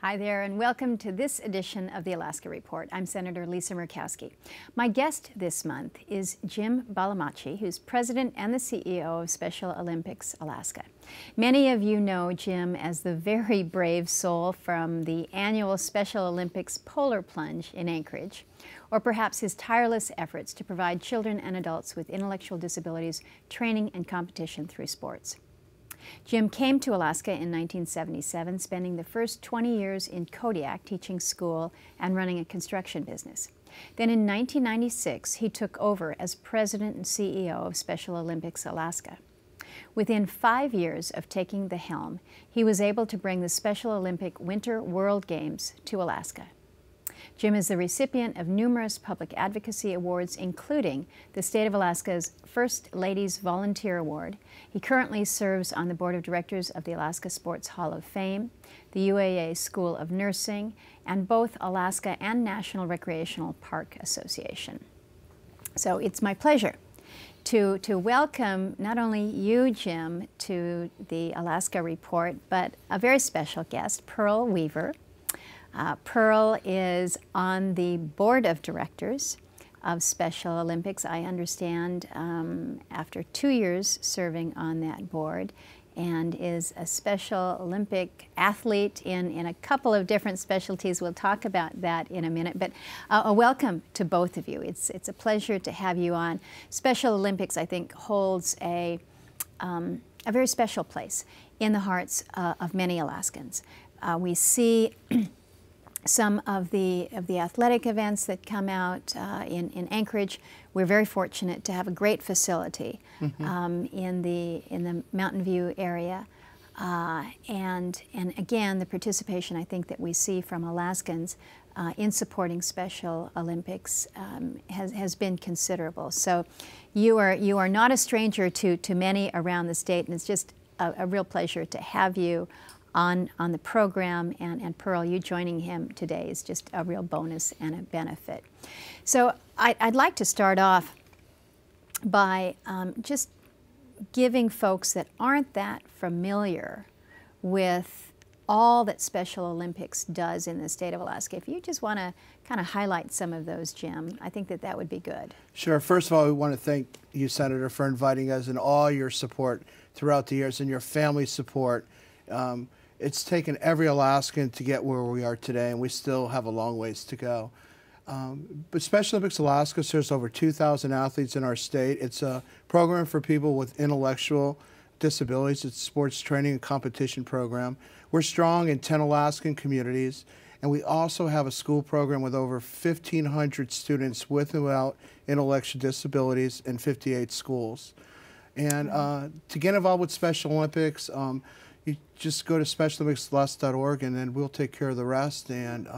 Hi there, and welcome to this edition of the Alaska Report. I'm Senator Lisa Murkowski. My guest this month is Jim Balamaci, who's president and the CEO of Special Olympics Alaska. Many of you know Jim as the very brave soul from the annual Special Olympics polar plunge in Anchorage, or perhaps his tireless efforts to provide children and adults with intellectual disabilities training and competition through sports. Jim came to Alaska in 1977, spending the first 20 years in Kodiak teaching school and running a construction business. Then in 1996, he took over as president and CEO of Special Olympics Alaska. Within 5 years of taking the helm, he was able to bring the Special Olympic Winter World Games to Alaska. Jim is the recipient of numerous public advocacy awards, including the State of Alaska's First Ladies Volunteer Award. He currently serves on the board of directors of the Alaska Sports Hall of Fame, the UAA School of Nursing, and both Alaska and National Recreational Park Association. So it's my pleasure to welcome not only you, Jim, to the Alaska Report, but a very special guest, Pearl Weaver. Pearl is on the board of directors of Special Olympics, I understand, after 2 years serving on that board, and is a Special Olympic athlete in a couple of different specialties. We'll talk about that in a minute, but a welcome to both of you. It's a pleasure to have you on. Special Olympics, I think, holds a very special place in the hearts of many Alaskans. We see some of the athletic events that come out in Anchorage. We're very fortunate to have a great facility in the Mountain View area, and again, the participation I think that we see from Alaskans in supporting Special Olympics has been considerable. So you are not a stranger to many around the state, and it's just a real pleasure to have you on the program, and Pearl, you joining him today is just a real bonus and a benefit. So I'd like to start off by just giving folks that aren't that familiar with all that Special Olympics does in the state of Alaska, if you just want to kind of highlight some of those, Jim, I think that would be good. Sure. First of all, we want to thank you, Senator, for inviting us and all your support throughout the years and your family support. It's taken every Alaskan to get where we are today, and we still have a long ways to go. But Special Olympics Alaska serves over 2,000 athletes in our state. It's a program for people with intellectual disabilities. It's a sports training and competition program. We're strong in 10 Alaskan communities, and we also have a school program with over 1,500 students with and without intellectual disabilities in 58 schools. And to get involved with Special Olympics, you just go to specialolympicsalaska.org, and then we'll take care of the rest. And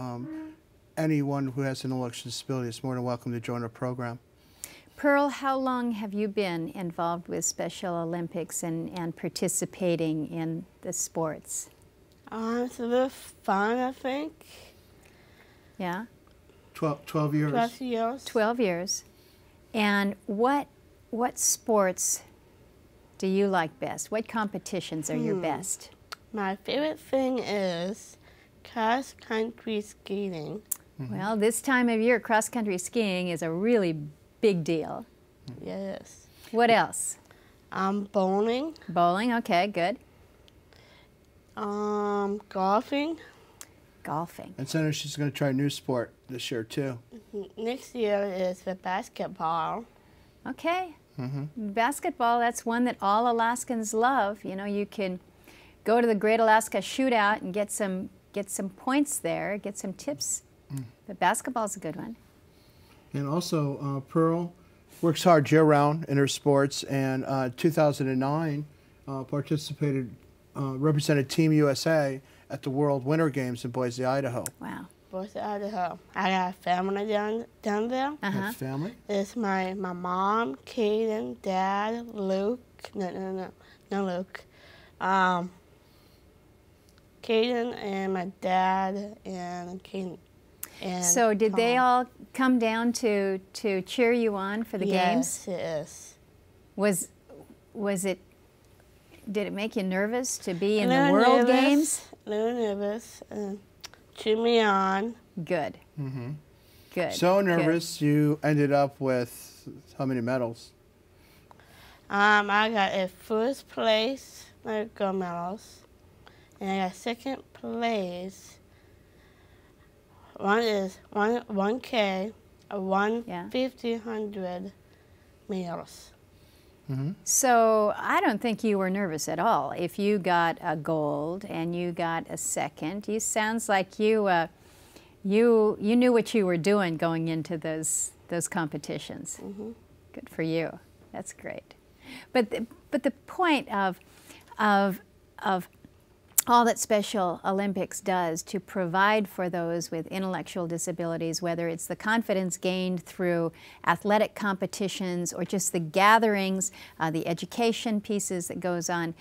anyone who has an intellectual disability is more than welcome to join our program. Pearl, how long have you been involved with Special Olympics and participating in the sports? It's a little fun, I think. Yeah? 12 years. 12 years. 12 years. And what sports do you like best? What competitions are your best? My favorite thing is cross-country skating. Well, this time of year, cross-country skiing is a really big deal. Yes. What else? Bowling. Bowling, okay, good. Golfing. Golfing. And Senator, she's going to try a new sport this year, too. Next year is the basketball. Okay. Basketball, that's one that all Alaskans love. You know, you can go to the Great Alaska Shootout and get some points there, get some tips. But basketball's a good one. And also, Pearl works hard year-round in her sports, and 2009 represented Team USA at the World Winter Games in Boise, Idaho. Wow. Boise, Idaho. I got family down there. Have family? It's my mom, Kaden, Dad, Luke. No, Luke. Kaden and my dad and Kaden. So did they all come down to cheer you on for the games? Yes, it Was is. it? Did it make you nervous to be in the World Games? A little nervous. cheer me on. Good. Good. So good. nervous, you ended up with how many medals? I got a first place, my gold medals, and I got second place. One is 1K, one Yeah. 1,500 meters. So I don't think you were nervous at all. If you got a gold and you got a second, you sounds like you knew what you were doing going into those competitions. Good for you. That's great. But the point of all that Special Olympics does to provide for those with intellectual disabilities, whether it's the confidence gained through athletic competitions or just the gatherings, the education pieces that goes on,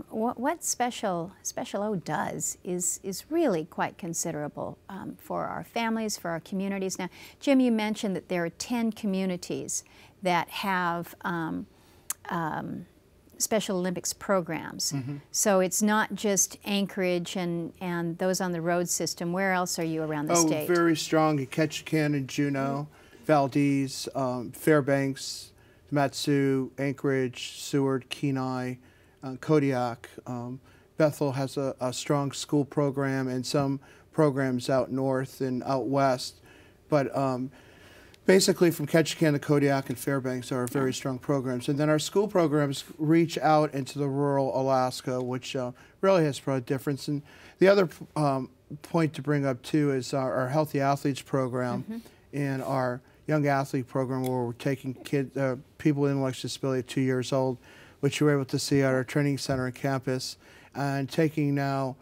what Special O does is really quite considerable for our families, for our communities. Now, Jim, you mentioned that there are 10 communities that have Special Olympics programs. So it's not just Anchorage and those on the road system. Where else are you around the state? Oh, very strong in Ketchikan and Juneau, Valdez, Fairbanks, Matsu, Anchorage, Seward, Kenai, Kodiak. Bethel has a strong school program and some programs out north and out west. But basically, from Ketchikan to Kodiak and Fairbanks are very strong programs. And then our school programs reach out into the rural Alaska, which really has brought a difference. And the other point to bring up, too, is our Healthy Athletes program and our Young Athlete program, where we're taking people with intellectual disability at 2 years old, which you're able to see at our training center and campus, and taking now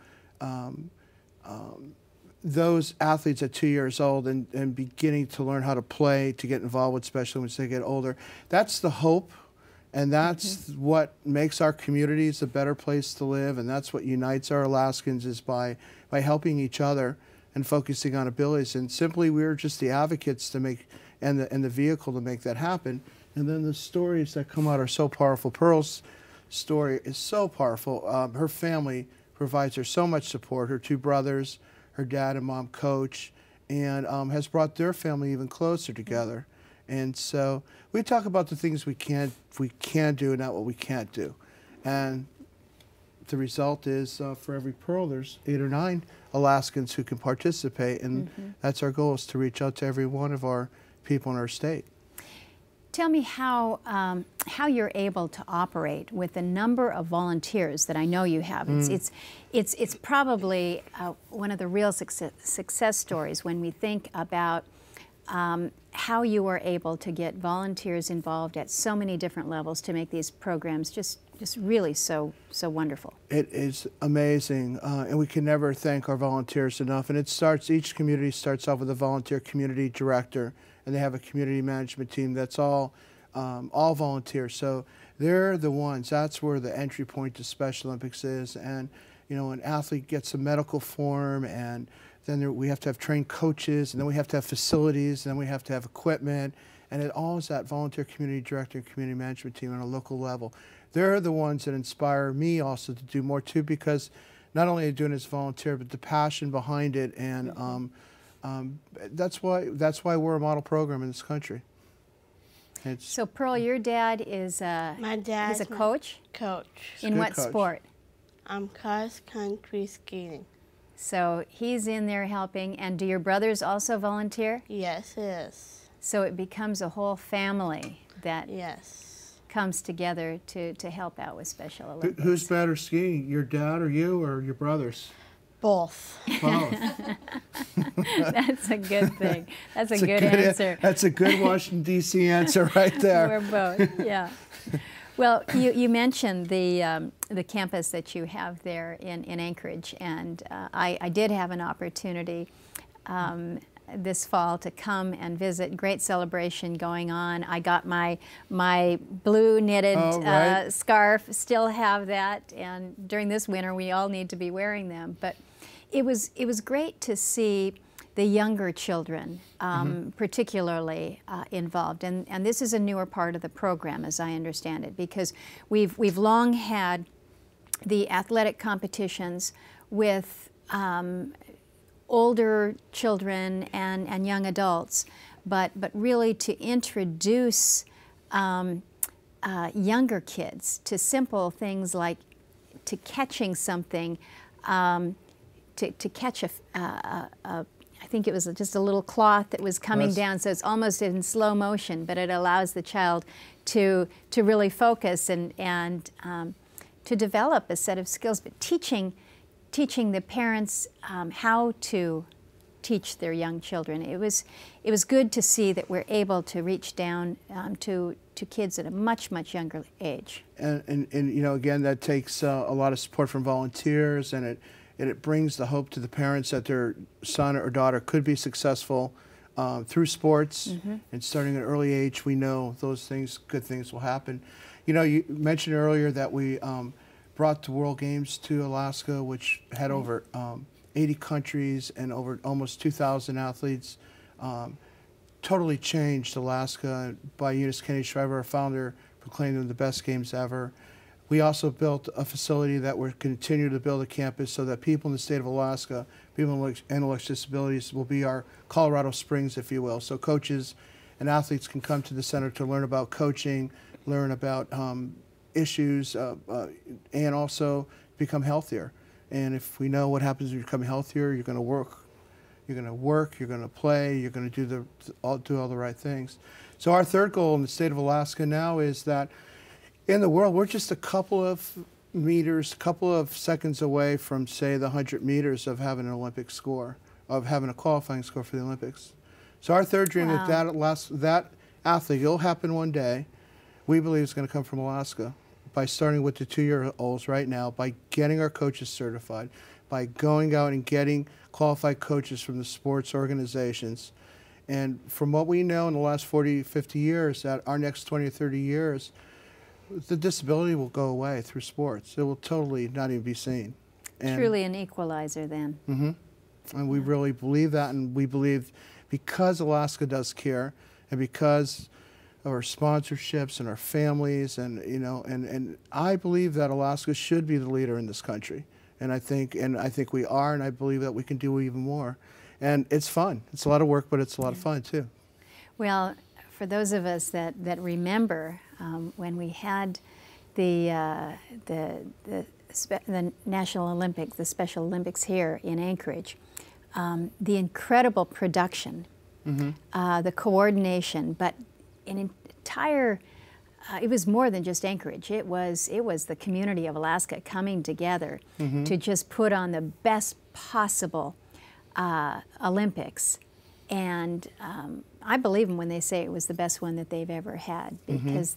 those athletes at 2 years old and beginning to learn how to play, to get involved with special once they get older. That's the hope, and that's what makes our communities a better place to live, and that's what unites our Alaskans, is by helping each other and focusing on abilities. And simply, we're just the advocates to make, and the vehicle to make that happen. And then the stories that come out are so powerful. Pearl's story is so powerful. Her family provides her so much support. Her two brothers, her dad and mom coach, and has brought their family even closer together. And so we talk about the things we can do and not what we can't do. And the result is for every Pearl, there's 8 or 9 Alaskans who can participate. And that's our goal, is to reach out to every one of our people in our state. Tell me how you're able to operate with the number of volunteers that I know you have. It's probably one of the real success stories when we think about how you were able to get volunteers involved at so many different levels to make these programs just really so wonderful. It is amazing, and we can never thank our volunteers enough. And each community starts off with a volunteer community director, and they have a community management team that's all volunteers. So they're the ones, that's where the entry point to Special Olympics is. And you know, an athlete gets a medical form, and then we have to have trained coaches, and then we have to have facilities, and then we have to have equipment, and it all is that volunteer community director and community management team on a local level. They're the ones that inspire me also to do more too, because not only are they doing it as volunteer, but the passion behind it, and that's why we're a model program in this country. So Pearl, your dad is my dad. He's a coach. In what sport? Cross country skating. So he's in there helping. And do your brothers also volunteer? Yes, yes. So it becomes a whole family that comes together to help out with Special Olympics. Who's better skiing, your dad or you, or your brothers? Both. Both. That's a good thing. That's a good answer. That's a good Washington, D.C. answer right there. We're both, yeah. Well, you mentioned the campus that you have there in Anchorage, and I did have an opportunity this fall to come and visit. Great celebration going on. I got my blue knitted scarf, still have that, and during this winter we all need to be wearing them. But it was great to see the younger children particularly involved, and this is a newer part of the program, as I understand it, because we've long had the athletic competitions with older children and young adults, but really to introduce younger kids to simple things like to catching something, to catch I think it was just a little cloth that was coming down, so it's almost in slow motion, but it allows the child to really focus and to develop a set of skills, but teaching the parents how to teach their young children. It was good to see that we're able to reach down to kids at a much younger age. And you know, again, that takes a lot of support from volunteers, and it brings the hope to the parents that their son or daughter could be successful through sports. And starting at an early age, we know those things, good things will happen. You know, you mentioned earlier that we brought the World Games to Alaska, which had over 80 countries and over almost 2,000 athletes. Totally changed Alaska by Eunice Kennedy Shriver, our founder, proclaimed them the best games ever. We also built a facility that we're continuing to build a campus so that people in the state of Alaska, people with intellectual disabilities, will be our Colorado Springs, if you will. So coaches and athletes can come to the center to learn about coaching, learn about issues, and also become healthier. And if we know what happens when you become healthier, you're going to work. You're going to play, you're going to do all the right things. So our third goal in the state of Alaska now is that in the world, we're just a couple of meters, a couple of seconds away from, say, the 100 meters of having an Olympic score, of having a qualifying score for the Olympics. So our third dream that athlete, it'll happen one day, we believe is going to come from Alaska by starting with the 2-year-olds right now, by getting our coaches certified, by going out and getting qualified coaches from the sports organizations. And from what we know in the last 40, 50 years, that our next 20 or 30 years, the disability will go away through sports. It will totally not even be seen. And truly an equalizer then. And we really believe that, and we believe because Alaska does care, and because of our sponsorships and our families, and you know, and I believe that Alaska should be the leader in this country. And I think we are, and I believe that we can do even more. And it's fun. It's a lot of work, but it's a lot of fun too. Well, for those of us that remember when we had the National Olympics, the Special Olympics here in Anchorage, the incredible production, the coordination, but an entire. It was more than just Anchorage. It was the community of Alaska coming together to just put on the best possible Olympics. And I believe them when they say it was the best one that they've ever had, because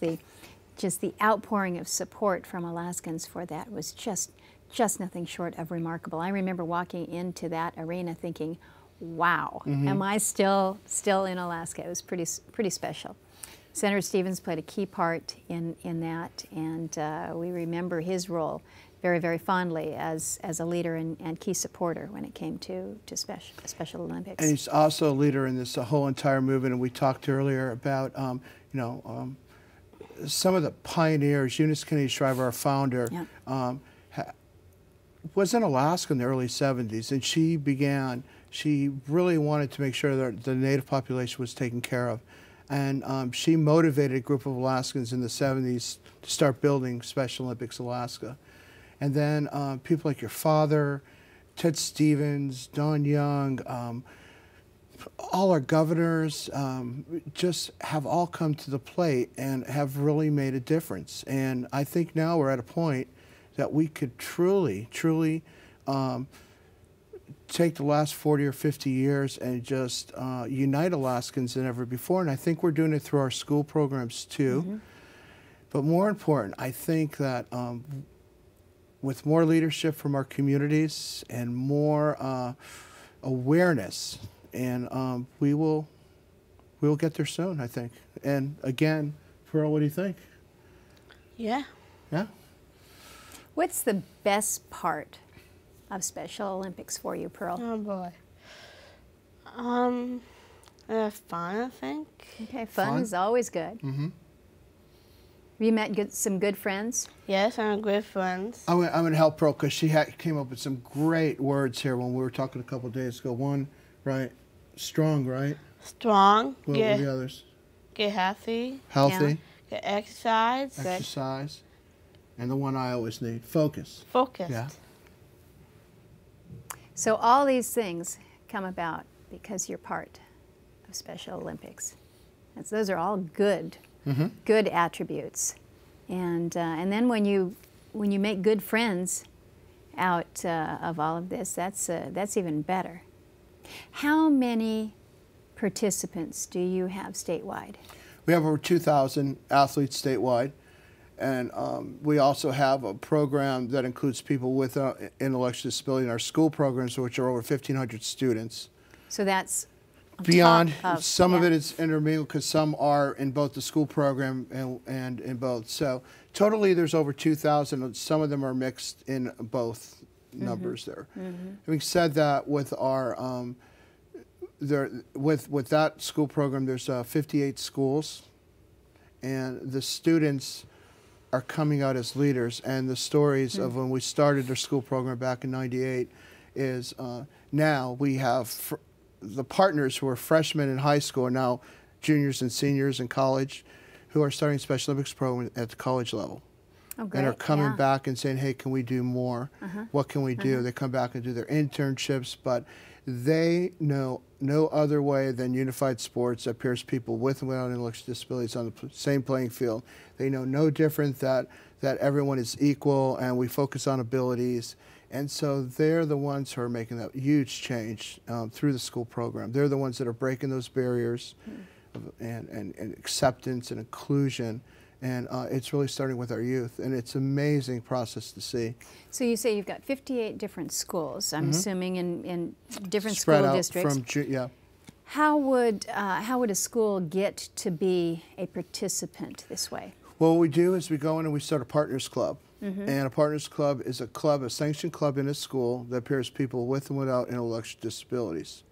just the outpouring of support from Alaskans for that was just nothing short of remarkable. I remember walking into that arena thinking, wow, am I still in Alaska? It was pretty special. Senator Stevens played a key part in that, and we remember his role very fondly as a leader and key supporter when it came to Special Olympics. And he's also a leader in this whole entire movement. And we talked earlier about some of the pioneers. Eunice Kennedy Shriver, our founder, was in Alaska in the early 70s, and she really wanted to make sure that the Native population was taken care of. And she motivated a group of Alaskans in the 70s to start building Special Olympics Alaska. And then people like your father, Ted Stevens, Don Young, all our governors just have all come to the plate and have really made a difference. And I think now we're at a point that we could truly take the last 40 or 50 years and just unite Alaskans than ever before. And I think we're doing it through our school programs too. But more important, I think that with more leadership from our communities and more awareness, and we will get there soon, I think. And again, Pearl, what do you think? Yeah. Yeah? What's the best part of Special Olympics for you, Pearl? Oh boy. Fun, I think. Okay, fun is always good. You met some good friends? Yes, I'm good friends. I'm going to help Pearl because she came up with some great words here when we were talking a couple of days ago. One, right? Strong, right? Strong. What were the others? Get healthy. Healthy. Get exercise. Exercise. And the one I always need, focus. Focused. Yeah. So all these things come about because you're part of Special Olympics. And so those are all good, good attributes. And then when you make good friends out of all of this, that's even better. How many participants do you have statewide? We have over 2,000 athletes statewide. And we also have a program that includes people with intellectual disability in our school programs, which are over 1,500 students. So that's beyond. Some of it is intermingled because some are in both the school program and in both. So totally there's over 2,000. Some of them are mixed in both numbers there. Having said that, with our with that school program, there's 58 schools, and the students are coming out as leaders. And the stories of when we started their school program back in '98 is now we have the partners who are freshmen in high school are now juniors and seniors in college who are starting Special Olympics program at the college level. Oh, great. And are coming back and saying, hey, can we do more? What can we do? They come back and do their internships, but they know no other way than unified sports that pairs people with and without intellectual disabilities on the same playing field. They know no different that everyone is equal and we focus on abilities. And so they're the ones who are making that huge change through the school program. They're the ones that are breaking those barriers and acceptance and inclusion. And it's really starting with our youth, and it's an amazing process to see. So you say you've got 58 different schools, I'm assuming, in different Spread school out districts. yeah. How would a school get to be a participant this way? Well, what we do is we go in and we start a partners club. And a partners club is a sanctioned club in a school that pairs people with and without intellectual disabilities.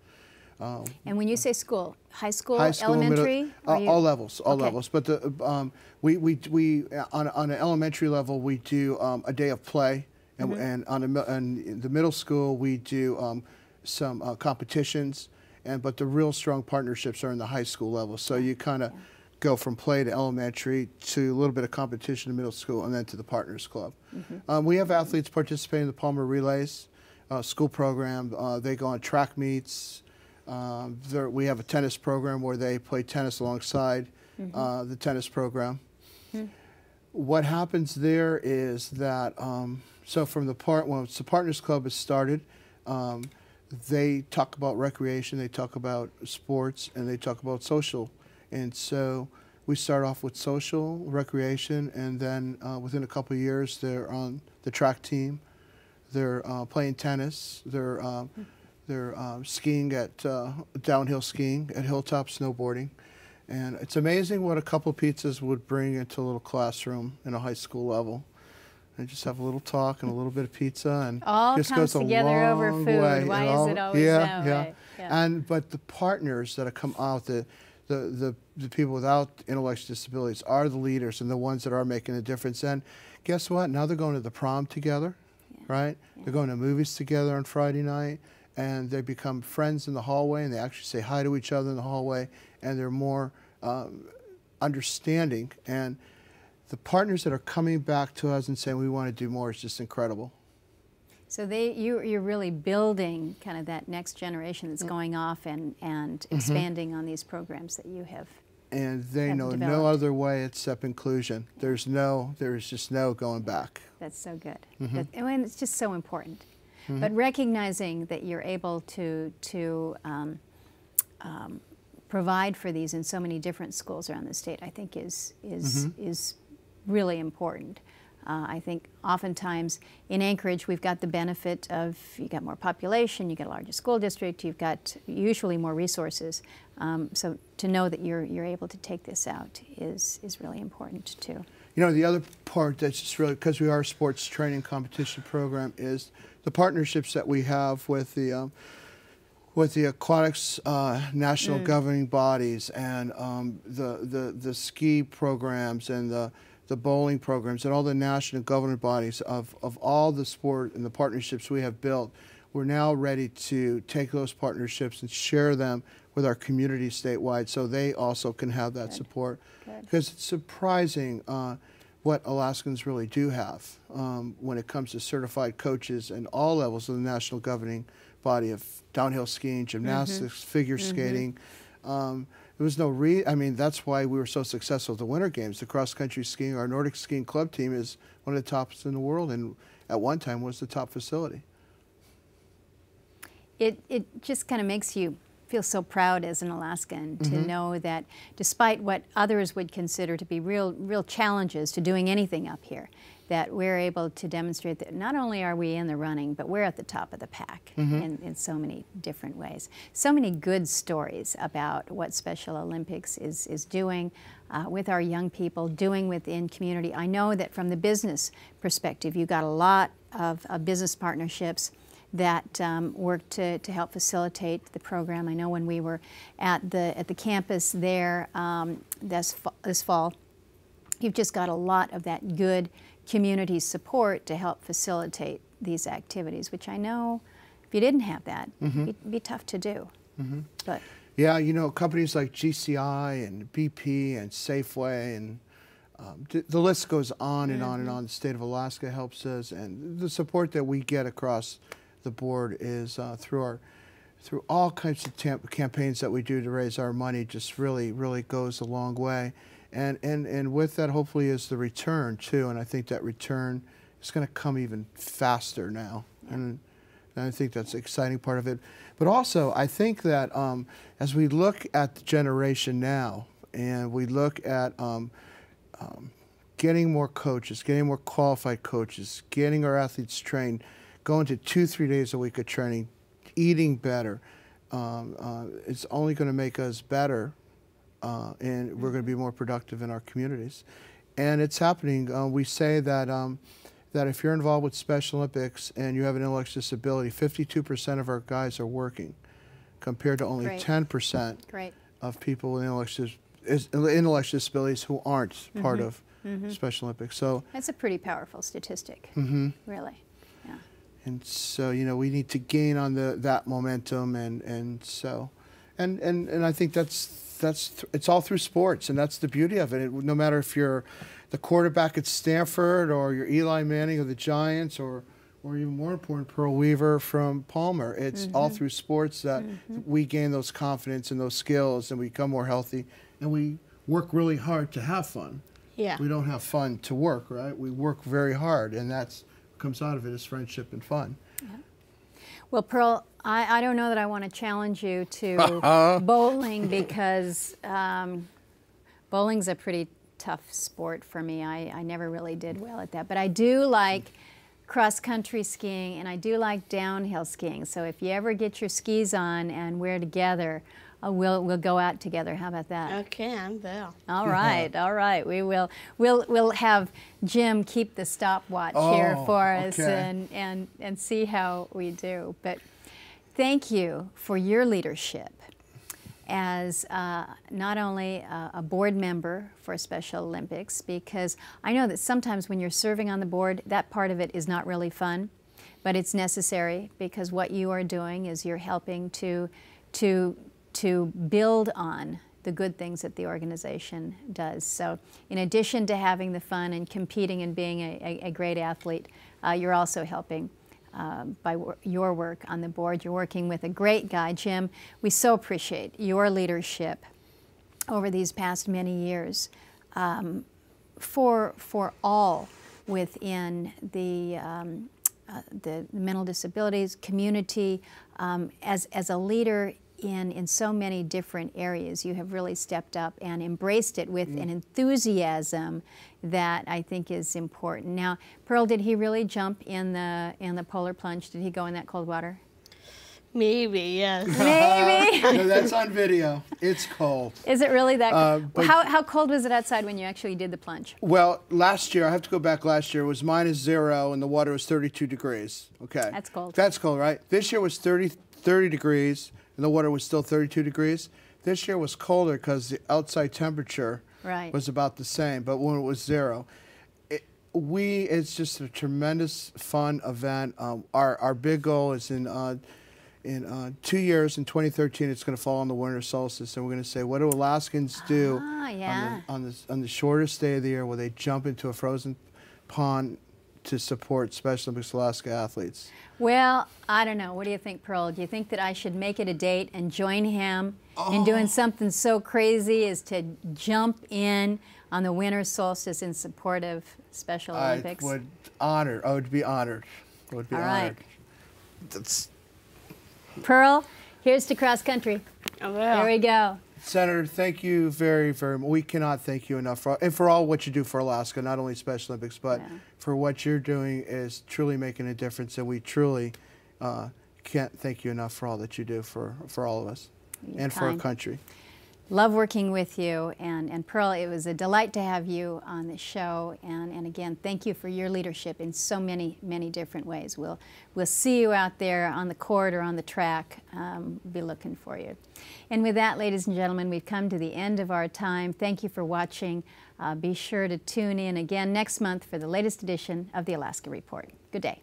And when you say school, high school, elementary, elementary? all levels, all levels. But the, we on an elementary level, we do a day of play, and in the middle school, we do some competitions, but the real strong partnerships are in the high school level. So you kind of go from play to elementary to a little bit of competition in middle school and then to the Partners Club. We have athletes participating in the Palmer Relays school program. They go on track meets. We have a tennis program where they play tennis alongside the tennis program. What happens there is that, so from once the Partners Club is started, they talk about recreation, they talk about sports, and they talk about social. And so we start off with social, recreation, and then within a couple of years they're on the track team, they're playing tennis, they're skiing at downhill skiing, at hilltop snowboarding. And it's amazing what a couple of pizzas would bring into a little classroom in a high school level. And just have a little talk and a little bit of pizza, and all just comes goes a together long over food. way. Why is it always that way? Yeah. But the partners that have come out, the people without intellectual disabilities are the leaders and the ones that are making a difference. And guess what? Now they're going to the prom together, right? They're going to movies together on Friday night, and they become friends in the hallway, and they actually say hi to each other in the hallway, and they're more understanding. And the partners that are coming back to us and saying we want to do more is just incredible. So you're really building kind of that next generation that's going off and expanding on these programs that you have. And they know developed. no other way except inclusion. There's just no going back. That's so good. And it's just so important. But recognizing that you're able to provide for these in so many different schools around the state, I think is really important. I think oftentimes in Anchorage we've got the benefit of, you got more population, you got a larger school district, you've got usually more resources. So to know that you're able to take this out is really important too. You know, the other part that's just really, because we are a sports training competition program, is the partnerships that we have with the aquatics national governing bodies, and the ski programs, and the bowling programs, and all the national governing bodies of all the sport and the partnerships we have built, we're now ready to take those partnerships and share them with our community statewide so they also can have that support. Because it's surprising what Alaskans really do have when it comes to certified coaches and all levels of the national governing body of downhill skiing, gymnastics, figure skating. There was no I mean, that's why we were so successful at the Winter Games. The cross-country skiing, our Nordic skiing club team is one of the tops in the world, and at one time was the top facility. It just kind of makes you feel so proud as an Alaskan to know that despite what others would consider to be real challenges to doing anything up here, that we're able to demonstrate that not only are we in the running, but we're at the top of the pack in so many different ways. So many good stories about what Special Olympics is doing with our young people, doing within community. I know that from the business perspective, you got a lot of business partnerships that work to help facilitate the program. I know when we were at the campus there this fall, you've just got a lot of that good community support to help facilitate these activities, which I know if you didn't have that, it'd be tough to do. But yeah, you know, companies like GCI and BP and Safeway and the list goes on and on and on. The state of Alaska helps us, and the support that we get across the board is through all kinds of campaigns that we do to raise our money. Just really goes a long way, and with that hopefully is the return too. And I think that return is going to come even faster now, and I think that's the exciting part of it. But also I think that as we look at the generation now, and we look at getting more coaches, getting more qualified coaches, getting our athletes trained, going to 2-3 days a week of training, eating better, it's only going to make us better, and we're going to be more productive in our communities. And it's happening. We say that that if you're involved with Special Olympics and you have an intellectual disability, 52% of our guys are working, compared to only 10% of people with intellectual disabilities who aren't part of Special Olympics. So that's a pretty powerful statistic, really. Yeah. And so, you know, we need to gain on that momentum, and I think it's all through sports, and that's the beauty of it. No matter if you're the quarterback at Stanford, or you're Eli Manning of the Giants, or even more important, Pearl Weaver from Palmer, it's all through sports that we gain those confidence and those skills, and we become more healthy, and we work really hard to have fun. Yeah. We don't have fun to work, right? We work very hard, and that's what comes out of it is friendship and fun. Yeah. Well, Pearl, I don't know that I want to challenge you to bowling, because bowling's a pretty tough sport for me. I never really did well at that. But I do like cross-country skiing, and I do like downhill skiing. So if you ever get your skis on and we're together, we'll go out together. How about that? Okay, I'm there. All right, all right. We will. We'll have Jim keep the stopwatch here for us, and see how we do. But thank you for your leadership as not only a board member for Special Olympics, because I know that sometimes when you're serving on the board, that part of it is not really fun, but it's necessary, because what you are doing is you're helping to build on the good things that the organization does. So in addition to having the fun and competing and being a great athlete, you're also helping by your work on the board. You're working with a great guy, Jim. We so appreciate your leadership over these past many years for all within the mental disabilities community. As a leader in so many different areas, you have really stepped up and embraced it with an enthusiasm that I think is important. Now, Pearl, did he really jump in the polar plunge? Did he go in that cold water? Maybe, yes. Maybe. No, that's on video. It's cold. Is it really that cold? How cold was it outside when you actually did the plunge? Well, last year, I have to go back last year, it was -0 and the water was 32 degrees. Okay. That's cold. That's cold, right? This year was 30 degrees and the water was still 32 degrees. This year was colder because the outside temperature was about the same, but when it was 0, it's just a tremendous fun event. Our big goal is in 2 years, in 2013, it's going to fall on the winter solstice, and we're going to say, what do Alaskans do on the shortest day of the year where they jump into a frozen pond to support Special Olympics Alaska athletes? Well, I don't know. What do you think, Pearl? Do you think that I should make it a date and join him in doing something so crazy as to jump in on the winter solstice in support of Special Olympics? I would be honored. I would be honored. That's... Pearl, here's to cross country. I will. There we go. Senator, thank you very, very much. We cannot thank you enough for all what you do for Alaska, not only Special Olympics, but for what you're doing is truly making a difference, and we truly can't thank you enough for all that you do for all of us and for our country. Love working with you, and Pearl, it was a delight to have you on the show, and again, thank you for your leadership in so many, many different ways. We'll see you out there on the court or on the track. We'll be looking for you. And with that, ladies and gentlemen, we've come to the end of our time. Thank you for watching. Be sure to tune in again next month for the latest edition of the Alaska Report. Good day.